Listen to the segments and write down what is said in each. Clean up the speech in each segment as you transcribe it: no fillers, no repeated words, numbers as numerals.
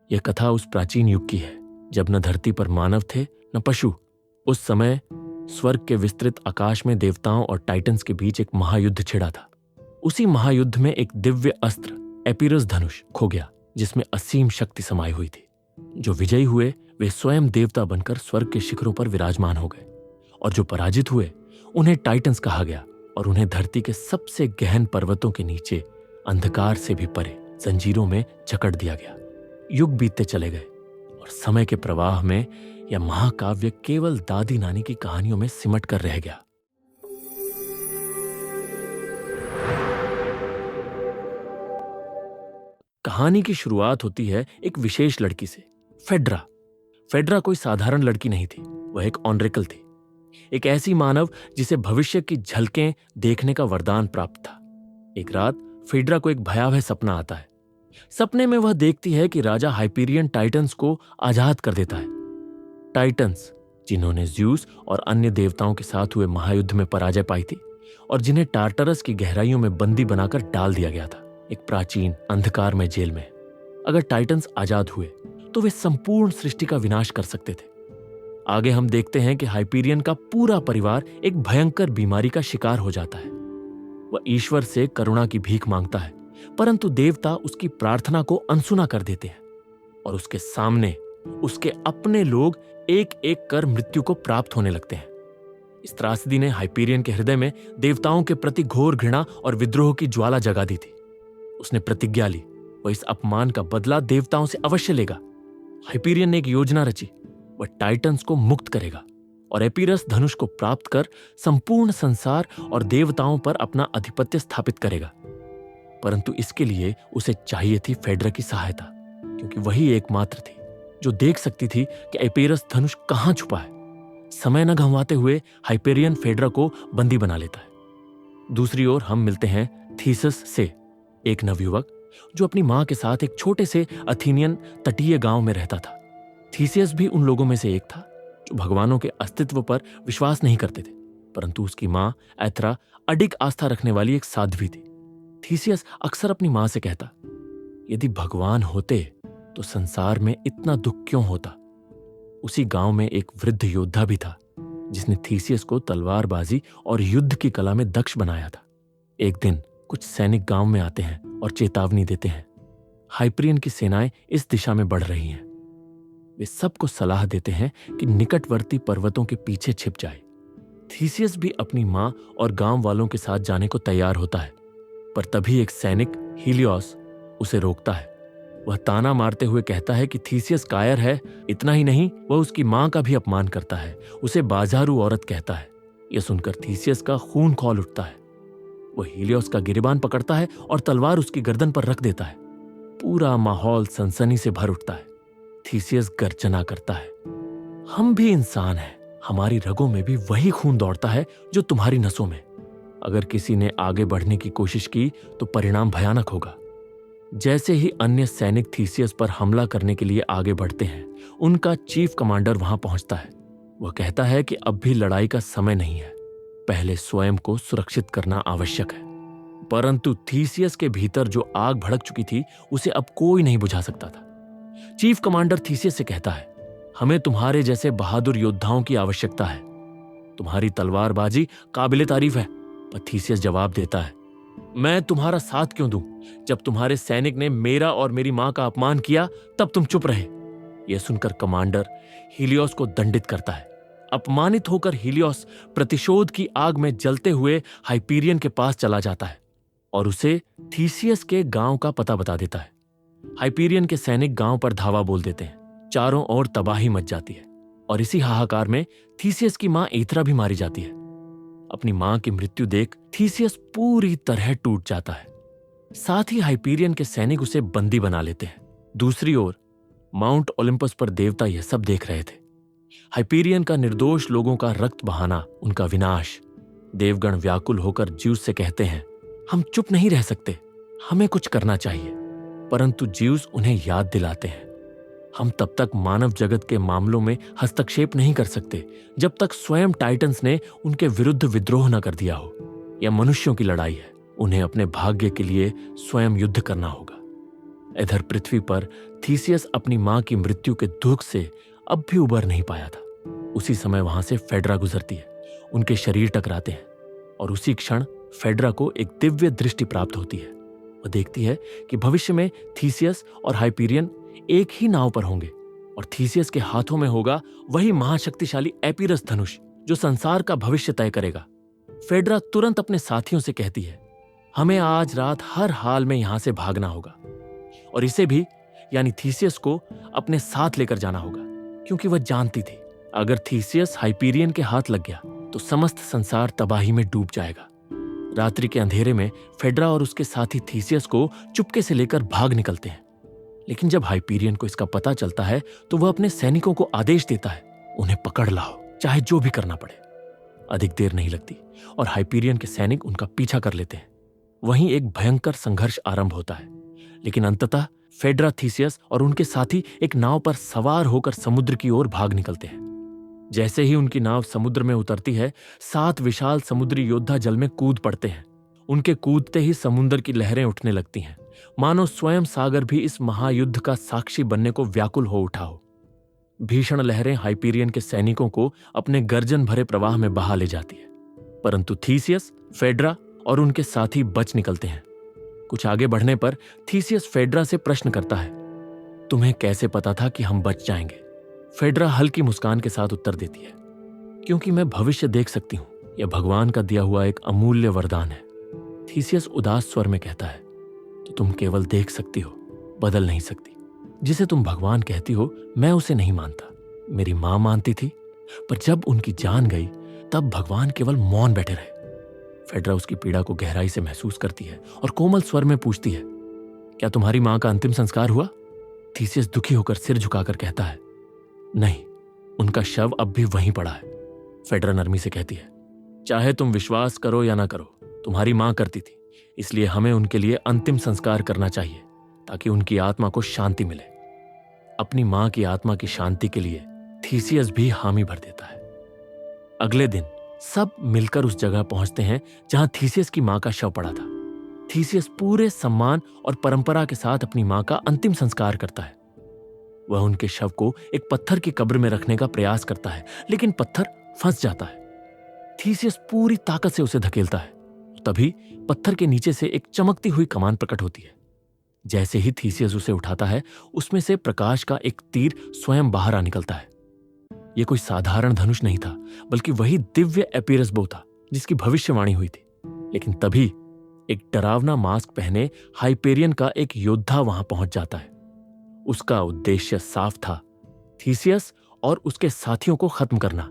यह कथा उस प्राचीन युग की है जब न धरती पर मानव थे न पशु। उस समय स्वर्ग के विस्तृत आकाश में देवताओं और टाइटन्स के बीच एक महायुद्ध छिड़ा था। उसी महायुद्ध में एक दिव्य अस्त्र एपिरस धनुष खो गया जिसमें असीम शक्ति समाई हुई थी। जो विजयी हुए वे स्वयं देवता बनकर स्वर्ग के शिखरों पर विराजमान हो गए और जो पराजित हुए उन्हें टाइटन्स कहा गया और उन्हें धरती के सबसे गहन पर्वतों के नीचे अंधकार से भी परे जंजीरों में जकड़ दिया गया। युग बीतते चले गए और समय के प्रवाह में यह महाकाव्य केवल दादी नानी की कहानियों में सिमट कर रह गया। कहानी की शुरुआत होती है एक विशेष लड़की से, फेड्रा। फेड्रा कोई साधारण लड़की नहीं थी, वह एक ऑनरेकल थी, एक ऐसी मानव जिसे भविष्य की झलकें देखने का वरदान प्राप्त था। एक रात फेड्रा को एक भयावह सपना आता है। सपने में वह देखती है कि राजा हाइपीरियन टाइटन्स को आजाद कर देता है। टाइटन्स जिन्होंने ज्यूस और अन्य देवताओं के साथ हुए महायुद्ध में पराजय पाई थी और जिन्हें टार्टरस की गहराइयों में बंदी बनाकर डाल दिया गया था एक प्राचीन अंधकारमय जेल में। अगर टाइटन्स आजाद हुए तो वे संपूर्ण सृष्टि का विनाश कर सकते थे। आगे हम देखते हैं कि हाइपीरियन का पूरा परिवार एक भयंकर बीमारी का शिकार हो जाता है। वह ईश्वर से करुणा की भीख मांगता है, परंतु देवता उसकी प्रार्थना को अनसुना कर देते हैं और उसके सामने उसके अपने लोग एक एक कर मृत्यु को प्राप्त होने लगते हैं। इस त्रासदी ने हाइपीरियन के हृदय में देवताओं के प्रति घोर घृणा और विद्रोह की ज्वाला जगा दी थी। उसने प्रतिज्ञा ली, वह इस अपमान का बदला देवताओं से अवश्य लेगा। हाइपीरियन ने एक योजना रची, वह टाइटन्स को मुक्त करेगा और एपिरस धनुष को प्राप्त कर संपूर्ण संसार और देवताओं पर अपना आधिपत्य स्थापित करेगा। परंतु इसके लिए उसे चाहिए थी फेड्रा की सहायता, क्योंकि वही एकमात्र थी जो देख सकती थी कि एपिरस धनुष कहां छुपा है। समय न गंवाते हुए हाइपेरियन फेड्रा को बंदी बना लेता है। दूसरी ओर हम मिलते हैं थीसिस से, एक नवयुवक जो अपनी मां के साथ एक छोटे से अथीनियन तटीय गांव में रहता था। थीसियस भी उन लोगों में से एक था जो भगवानों के अस्तित्व पर विश्वास नहीं करते थे, परंतु उसकी मां एथरा अडिग आस्था रखने वाली एक साध्वी थी। थीसियस अक्सर अपनी मां से कहता, यदि भगवान होते तो संसार में इतना दुख क्यों होता। उसी गांव में एक वृद्ध योद्धा भी था जिसने थीसियस को तलवारबाजी और युद्ध की कला में दक्ष बनाया था। एक दिन कुछ सैनिक गांव में आते हैं और चेतावनी देते हैं, हाइपरियन की सेनाएं इस दिशा में बढ़ रही हैं। वे सबको सलाह देते हैं कि निकटवर्ती पर्वतों के पीछे छिप जाए। थीसियस भी अपनी मां और गांव वालों के साथ जाने को तैयार होता है, पर तभी एक सैनिक हीलियोस उसे रोकता है। वह ताना मारते हुए कहता है कि थीसियस कायर है, इतना ही नहीं वह उसकी मां का भी अपमान करता है, उसे बाजारू औरत कहता है। यह सुनकर थीसियस का खून खौल उठता है। वह हीलियोस का गिरेबान पकड़ता है और तलवार उसकी गर्दन पर रख देता है। पूरा माहौल सनसनी से भर उठता है। थीसियस गर्जना करता है, हम भी इंसान हैं, हमारी रगों में भी वही खून दौड़ता है जो तुम्हारी नसों में। अगर किसी ने आगे बढ़ने की कोशिश की तो परिणाम भयानक होगा। जैसे ही अन्य सैनिक थीसियस पर हमला करने के लिए आगे बढ़ते हैं, उनका चीफ कमांडर वहां पहुंचता है। वह कहता है कि अब भी लड़ाई का समय नहीं है, पहले स्वयं को सुरक्षित करना आवश्यक है। परंतु थीसियस के भीतर जो आग भड़क चुकी थी उसे अब कोई नहीं बुझा सकता था। चीफ कमांडर थीसियस से कहता है, हमें तुम्हारे जैसे बहादुर योद्धाओं की आवश्यकता है। तुम्हारी तलवारबाजी काबिले तारीफ है। पर थीसियस जवाब देता है, मैं तुम्हारा साथ क्यों दूं? जब तुम्हारे सैनिक ने मेरा और मेरी मां का अपमान किया तब तुम चुप रहे। यह सुनकर कमांडर हीलियोस को दंडित करता है। अपमानित होकर हीलियोस प्रतिशोध की आग में जलते हुए हाइपीरियन के पास चला जाता है और उसे थीसियस के गांव का पता बता देता है। हाइपीरियन के सैनिक गांव पर धावा बोल देते हैं। चारों ओर तबाही मच जाती है और इसी हाहाकार में थीसियस की मां एथरा भी मारी जाती है। अपनी मां की मृत्यु देख थीसियस पूरी तरह टूट जाता है। साथ ही हाइपीरियन के सैनिक उसे बंदी बना लेते हैं। दूसरी ओर माउंट ओलिम्पस पर देवता यह सब देख रहे थे। हाइपीरियन का निर्दोष लोगों का रक्त बहाना, उनका विनाश। देवगण व्याकुल होकर ज्यूस से कहते हैं, हम चुप नहीं रह सकते, हमें कुछ करना चाहिए। परंतु ज्यूस उन्हें याद दिलाते हैं, हम तब तक मानव जगत के मामलों में हस्तक्षेप नहीं कर सकते जब तक स्वयं टाइटन्स ने उनके विरुद्ध विद्रोह न कर दिया हो। यह मनुष्यों की लड़ाई है, उन्हें अपने भाग्य के लिए स्वयं युद्ध करना होगा। इधर पृथ्वी पर थीसियस अपनी मां की मृत्यु के दुख से अब भी उबर नहीं पाया था। उसी समय वहां से फेड्रा गुजरती है, उनके शरीर टकराते हैं और उसी क्षण फेड्रा को एक दिव्य दृष्टि प्राप्त होती है। वह देखती है कि भविष्य में थीसियस और हाइपीरियन एक ही नाव पर होंगे और थीसियस के हाथों में होगा वही महाशक्तिशाली एपिरस धनुष जो संसार का भविष्य तय करेगा। फेड्रा तुरंत अपने साथियों से कहती है, हमें आज रात हर हाल में यहां से भागना होगा और इसे भी यानी थीसियस को अपने साथ लेकर जाना होगा, क्योंकि वह जानती थी अगर थीसियस हाइपीरियन के हाथ लग गया तो समस्त संसार तबाही में डूब जाएगा। रात्रि के अंधेरे में फेड्रा और उसके साथी थीसियस को चुपके से लेकर भाग निकलते हैं, लेकिन जब हाइपीरियन को इसका पता चलता है तो वह अपने सैनिकों को आदेश देता है, उन्हें पकड़ लाओ, चाहे जो भी करना पड़े। अधिक देर नहीं लगती और हाइपीरियन के सैनिक उनका पीछा कर लेते हैं। वहीं एक भयंकर संघर्ष आरंभ होता है, लेकिन अंततः फेड्रा, थीसियस और उनके साथी एक नाव पर सवार होकर समुद्र की ओर भाग निकलते हैं। जैसे ही उनकी नाव समुद्र में उतरती है, 7 विशाल समुद्री योद्धा जल में कूद पड़ते हैं। उनके कूदते ही समुद्र की लहरें उठने लगती हैं, मानो स्वयं सागर भी इस महायुद्ध का साक्षी बनने को व्याकुल हो उठा हो। भीषण लहरें हाइपीरियन के सैनिकों को अपने गर्जन भरे प्रवाह में बहा ले जाती है, परंतु थीसियस, फेड्रा और उनके साथी बच निकलते हैं। कुछ आगे बढ़ने पर थीसियस फेड्रा से प्रश्न करता है, तुम्हें कैसे पता था कि हम बच जाएंगे? फेड्रा हल्की मुस्कान के साथ उत्तर देती है, क्योंकि मैं भविष्य देख सकती हूं, यह भगवान का दिया हुआ एक अमूल्य वरदान है। थीसियस उदास स्वर में कहता है, तो तुम केवल देख सकती हो, बदल नहीं सकती। जिसे तुम भगवान कहती हो मैं उसे नहीं मानता। मेरी मां मानती थी, पर जब उनकी जान गई तब भगवान केवल मौन बैठे रहे। फेड्रा उसकी पीड़ा को गहराई से महसूस करती है और कोमल स्वर में पूछती है, क्या तुम्हारी मां का अंतिम संस्कार हुआ? थीसियस दुखी होकर सिर झुकाकर कहता है, नहीं, उनका शव अब भी वहीं पड़ा है। फेड्रा नरमी से कहती है, चाहे तुम विश्वास करो या ना करो, तुम्हारी मां करती थी, इसलिए हमें उनके लिए अंतिम संस्कार करना चाहिए ताकि उनकी आत्मा को शांति मिले। अपनी मां की आत्मा की शांति के लिए थीसियस भी हामी भर देता है। अगले दिन सब मिलकर उस जगह पहुंचते हैं जहां थीसियस की मां का शव पड़ा था। थीसियस पूरे सम्मान और परंपरा के साथ अपनी मां का अंतिम संस्कार करता है। वह उनके शव को एक पत्थर की कब्र में रखने का प्रयास करता है, लेकिन पत्थर फंस जाता है। थीसियस पूरी ताकत से उसे धकेलता है। तभी पत्थर के नीचे से एक चमकती हुई कमान प्रकट होती है। जैसे ही थीसियस उसे उठाता है, उसमें से प्रकाश का एक तीर स्वयं बाहर आ निकलता है। यह कोई साधारण धनुष नहीं था, बल्कि वही दिव्य एपिरस बो था जिसकी भविष्यवाणी हुई थी। लेकिन तभी एक डरावना मास्क पहने हाइपेरियन का एक योद्धा वहां पहुंच जाता है। उसका उद्देश्य साफ था, थीसियस और उसके साथियों को खत्म करना।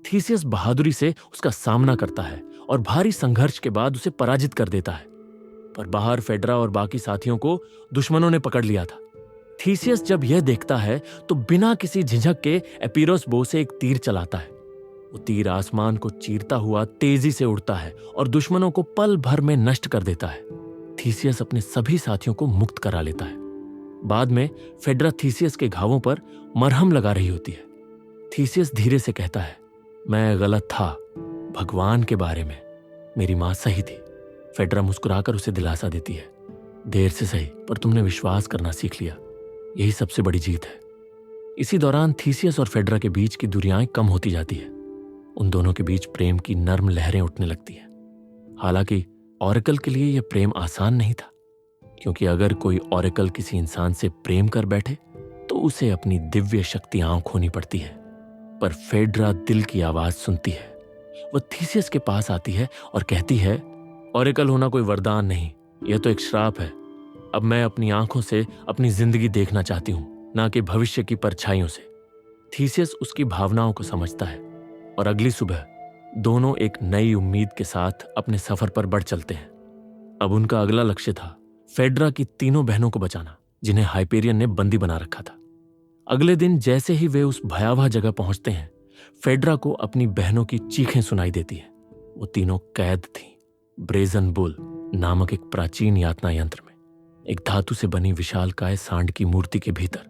थीसियस बहादुरी से उसका सामना करता है और भारी संघर्ष के बाद उसे पराजित कर देता है, पर बाहर फेड्रा और बाकी साथियों को दुश्मनों ने पकड़ लिया था। थीसियस जब यह देखता है तो बिना किसी झिझक के एपिरोस बो से एक तीर चलाता है। वो तीर आसमान को चीरता हुआ तेजी से उड़ता है और दुश्मनों को पल भर में नष्ट कर देता है। थीसियस अपने सभी साथियों को मुक्त करा लेता है। बाद में फेड्रा थीसियस के घावों पर मरहम लगा रही होती है। थीसियस धीरे से कहता है, मैं गलत था, भगवान के बारे में मेरी मां सही थी। फेड्रा मुस्कुराकर उसे दिलासा देती है, देर से सही, पर तुमने विश्वास करना सीख लिया, यही सबसे बड़ी जीत है। इसी दौरान थीसियस और फेड्रा के बीच की दूरियां कम होती जाती है। उन दोनों के बीच प्रेम की नर्म लहरें उठने लगती हैं। हालांकि ऑरेकल के लिए यह प्रेम आसान नहीं था, क्योंकि अगर कोई ऑरेकल किसी इंसान से प्रेम कर बैठे तो उसे अपनी दिव्य शक्तियां खोनी पड़ती है। पर फेड्रा दिल की आवाज सुनती है। वह थीसियस के पास आती है और कहती है, ऑरेकल होना कोई वरदान नहीं, यह तो एक श्राप है। अब मैं अपनी आंखों से अपनी जिंदगी देखना चाहती हूं, ना कि भविष्य की परछाइयों से। थीसियस उसकी भावनाओं को समझता है और अगली सुबह दोनों एक नई उम्मीद के साथ अपने सफर पर बढ़ चलते हैं। अब उनका अगला लक्ष्य था फेड्रा की तीनों बहनों को बचाना, जिन्हें हाइपेरियन ने बंदी बना रखा था। अगले दिन जैसे ही वे उस भयावह जगह पहुंचते हैं, फेड्रा को अपनी बहनों की चीखें सुनाई देती हैं। वो तीनों कैद थीं, ब्रेजन बुल नामक एक प्राचीन यातना यंत्र में, एक धातु से बनी विशालकाय सांड की मूर्ति के भीतर,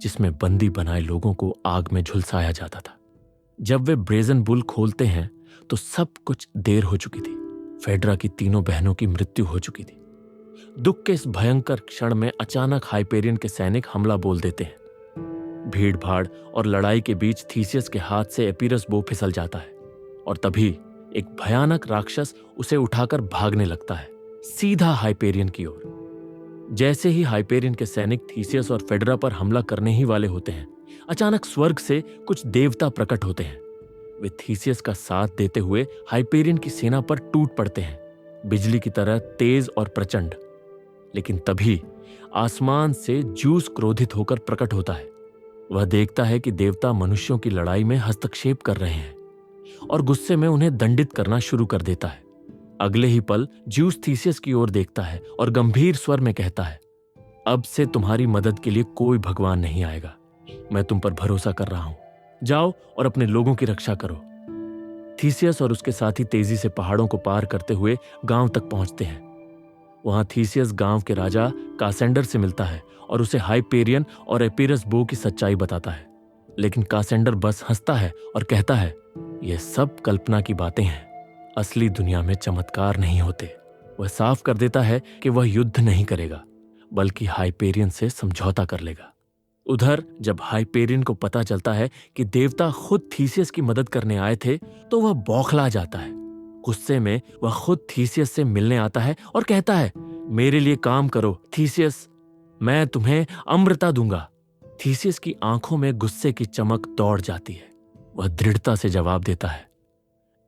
जिसमें बंदी बनाए लोगों को आग में झुलसाया जाता था। जब वे ब्रेजन बुल खोलते हैं तो सब कुछ देर हो चुकी थी। फेड्रा की तीनों बहनों की मृत्यु हो चुकी थी। दुख के इस भयंकर क्षण में अचानक हाइपेरियन के सैनिक हमला बोल देते हैं। भीड़ भाड़ और लड़ाई के बीच थीसियस के हाथ से एपीरस बो फिसल जाता है और तभी एक भयानक राक्षस उसे उठाकर भागने लगता है, सीधा हाइपेरियन की ओर। जैसे ही हाइपेरियन के सैनिक थीसियस और फेडरा पर हमला करने ही वाले होते हैं, अचानक स्वर्ग से कुछ देवता प्रकट होते हैं। वे थीसियस का साथ देते हुए हाइपेरियन की सेना पर टूट पड़ते हैं, बिजली की तरह तेज और प्रचंड। लेकिन तभी आसमान से ज्यूस क्रोधित होकर प्रकट होता है। वह देखता है कि देवता मनुष्यों की लड़ाई में हस्तक्षेप कर रहे हैं और गुस्से में उन्हें दंडित करना शुरू कर देता है। अगले ही पल ज्यूस थीसियस की ओर देखता है और गंभीर स्वर में कहता है, अब से तुम्हारी मदद के लिए कोई भगवान नहीं आएगा। मैं तुम पर भरोसा कर रहा हूं। जाओ और अपने लोगों की रक्षा करो। थीसियस और उसके साथी तेजी से पहाड़ों को पार करते हुए गांव तक पहुंचते हैं। वहां थीसियस गांव के राजा कासेंडर से मिलता है और उसे हाइपेरियन और एपीरस बो की सच्चाई बताता है। लेकिन कासेंडर बस हंसता है और कहता है, यह सब कल्पना की बातें हैं, असली दुनिया में चमत्कार नहीं होते। वह साफ कर देता है कि वह युद्ध नहीं करेगा, बल्कि हाइपेरियन से समझौता कर लेगा। उधर जब हाइपेरियन को पता चलता है कि देवता खुद थीसियस की मदद करने आए थे, तो वह बौखला जाता है। गुस्से में वह खुद थीसियस से मिलने आता है और कहता है, मेरे लिए काम करो थीसियस, मैं तुम्हें अमृता दूंगा। थीसियस की आंखों में गुस्से की चमक दौड़ जाती है। वह दृढ़ता से जवाब देता है,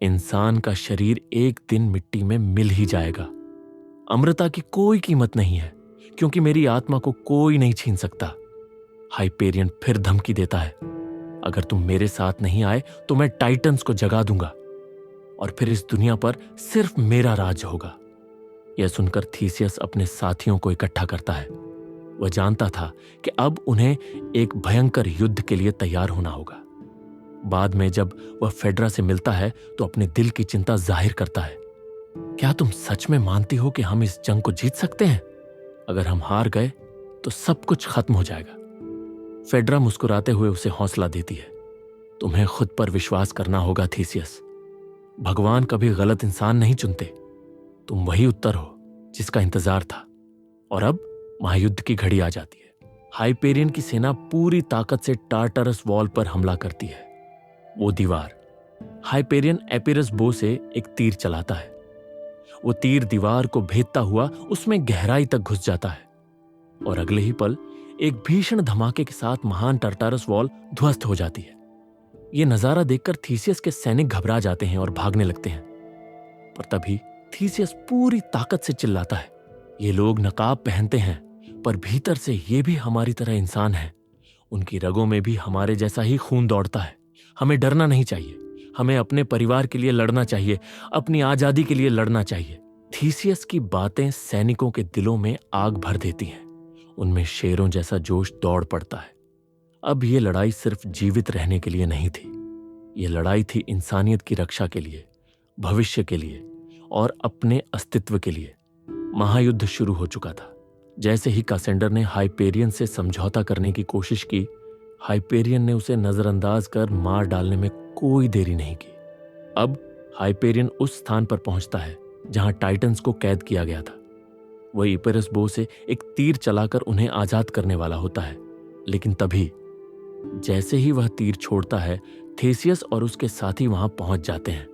इंसान का शरीर एक दिन मिट्टी में मिल ही जाएगा। अमृता की कोई कीमत नहीं है, क्योंकि मेरी आत्मा को कोई नहीं छीन सकता। हाइपेरियन फिर धमकी देता है, अगर तुम मेरे साथ नहीं आए तो मैं टाइटन्स को जगा दूंगा और फिर इस दुनिया पर सिर्फ मेरा राज होगा। यह सुनकर थीसियस अपने साथियों को इकट्ठा करता है। वह जानता था कि अब उन्हें एक भयंकर युद्ध के लिए तैयार होना होगा। बाद में जब वह फेडरा से मिलता है तो अपने दिल की चिंता जाहिर करता है, क्या तुम सच में मानती हो कि हम इस जंग को जीत सकते हैं? अगर हम हार गए तो सब कुछ खत्म हो जाएगा। फेडरा मुस्कुराते हुए उसे हौसला देती है, तुम्हें खुद पर विश्वास करना होगा थीसियस। भगवान कभी गलत इंसान नहीं चुनते। तुम वही उत्तर हो जिसका इंतजार था। और अब महायुद्ध की घड़ी आ जाती है। हाइपेरियन की सेना पूरी ताकत से टार्टरस वॉल पर हमला करती है। वो दीवार। हाइपेरियन एपीरस बो से एक तीर चलाता है। वो तीर दीवार को भेदता हुआ उसमें गहराई तक घुस जाता है और अगले ही पल एक भीषण धमाके के साथ महान टार्टरस वॉल ध्वस्त हो जाती है। ये नजारा देखकर थीसियस के सैनिक घबरा जाते हैं और भागने लगते हैं। पर तभी थीसियस पूरी ताकत से चिल्लाता है, ये लोग नकाब पहनते हैं पर भीतर से ये भी हमारी तरह इंसान हैं। उनकी रगों में भी हमारे जैसा ही खून दौड़ता है। हमें डरना नहीं चाहिए। हमें अपने परिवार के लिए लड़ना चाहिए, अपनी आजादी के लिए लड़ना चाहिए। थीसियस की बातें सैनिकों के दिलों में आग भर देती हैं। उनमें शेरों जैसा जोश दौड़ पड़ता है। अब ये लड़ाई सिर्फ जीवित रहने के लिए नहीं थी। ये लड़ाई थी इंसानियत की रक्षा के लिए, भविष्य के लिए और अपने अस्तित्व के लिए। महायुद्ध शुरू हो चुका था। जैसे ही कासेंडर ने हाइपेरियन से समझौता करने की कोशिश की, हाइपेरियन ने उसे नजरअंदाज कर मार डालने में कोई देरी नहीं की। अब हाइपेरियन उस स्थान पर पहुंचता है जहां टाइटन्स को कैद किया गया था। वह एपीरस बो से एक तीर चलाकर उन्हें आजाद करने वाला होता है। लेकिन तभी जैसे ही वह तीर छोड़ता है, थेसियस और उसके साथी वहां पहुंच जाते हैं।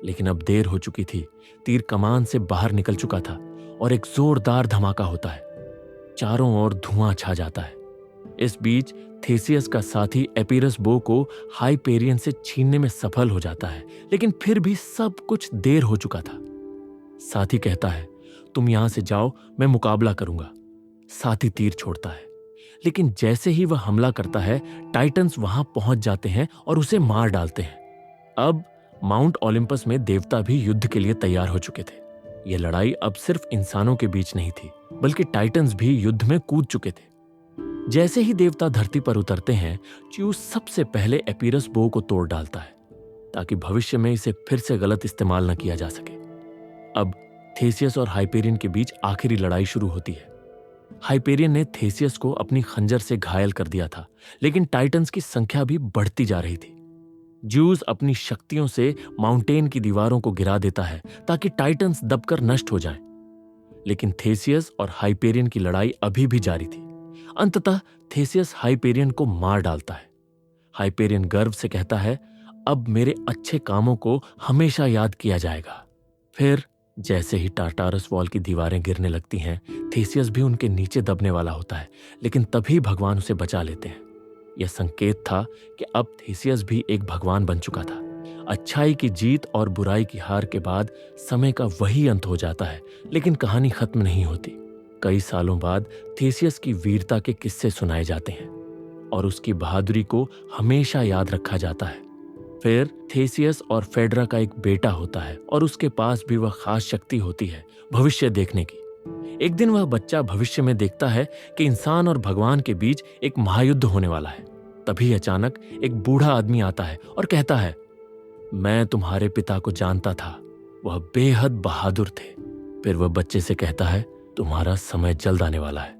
लेकिन अब देर हो चुकी थी। तीर कमान से बाहर निकल चुका था और एक जोरदार धमाका होता है। चारों ओर धुआं छा जाता है। इस बीच थेसियस का साथी एपीरस बो को हाइपेरियन से छीनने में सफल हो जाता है, लेकिन फिर भी सब कुछ देर हो चुका था। साथी कहता है, तुम यहां से जाओ, मैं मुकाबला करूंगा। साथी तीर छोड़ता है, लेकिन जैसे ही वह हमला करता है, टाइटन्स वहां पहुंच जाते हैं और उसे मार डालते हैं। अब माउंट ओलिम्पस में देवता भी युद्ध के लिए तैयार हो चुके थे। यह लड़ाई अब सिर्फ इंसानों के बीच नहीं थी, बल्कि टाइटन्स भी युद्ध में कूद चुके थे। जैसे ही देवता धरती पर उतरते हैं, च्यूस सबसे पहले एपीरस बो को तोड़ डालता है, ताकि भविष्य में इसे फिर से गलत इस्तेमाल न किया जा सके। अब थेसियस और हाइपेरियन के बीच आखिरी लड़ाई शुरू होती है। हाइपेरियन ने थेसियस को अपनी खंजर से घायल कर दिया था, लेकिन टाइटन्स की संख्या भी बढ़ती जा रही थी। ज्यूस अपनी शक्तियों से माउंटेन की दीवारों को गिरा देता है ताकि टाइटन्स दबकर नष्ट हो जाएं। लेकिन थेसियस और हाइपेरियन की लड़ाई अभी भी जारी थी। अंततः थेसियस हाइपेरियन को मार डालता है। हाइपेरियन गर्व से कहता है, अब मेरे अच्छे कामों को हमेशा याद किया जाएगा। फिर जैसे ही टारटारस वॉल की दीवारें गिरने लगती हैं, थेसियस भी उनके नीचे दबने वाला होता है, लेकिन तभी भगवान उसे बचा लेते हैं। यह संकेत था कि अब थेसियस भी एक भगवान बन चुका था। अच्छाई की जीत और बुराई की हार के बाद समय का वही अंत हो जाता है, लेकिन कहानी खत्म नहीं होती। कई सालों बाद थेसियस की वीरता के किस्से सुनाए जाते हैं और उसकी बहादुरी को हमेशा याद रखा जाता है। फिर थेसियस और फेड्रा का एक बेटा होता है और उसके पास भी वह खास शक्ति होती है, भविष्य देखने की। एक दिन वह बच्चा भविष्य में देखता है कि इंसान और भगवान के बीच एक महायुद्ध होने वाला है। तभी अचानक एक बूढ़ा आदमी आता है और कहता है, मैं तुम्हारे पिता को जानता था, वह बेहद बहादुर थे। फिर वह बच्चे से कहता है, तुम्हारा समय जल्द आने वाला है।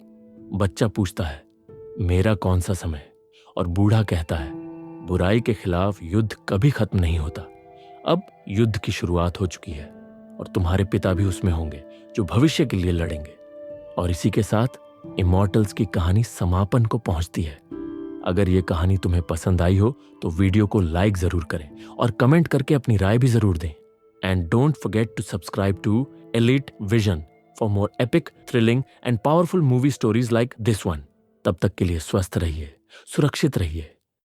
बच्चा पूछता है, मेरा कौन सा समय? और बूढ़ा कहता है, बुराई के खिलाफ युद्ध कभी खत्म नहीं होता। अब युद्ध की शुरुआत हो चुकी है और तुम्हारे पिता भी उसमें होंगे, जो भविष्य के लिए लड़ेंगे। और इसी के साथ इमॉर्टल्स की कहानी समापन को पहुंचती है। अगर ये कहानी तुम्हें पसंद आई हो तो वीडियो को लाइक जरूर करें और कमेंट करके अपनी राय भी जरूर दें। And don't forget to subscribe to Elite Vision for more epic, thrilling and powerful movie stories like this one. तब तक के लिए स्वस्थ रहिए, सुरक्षित रहिए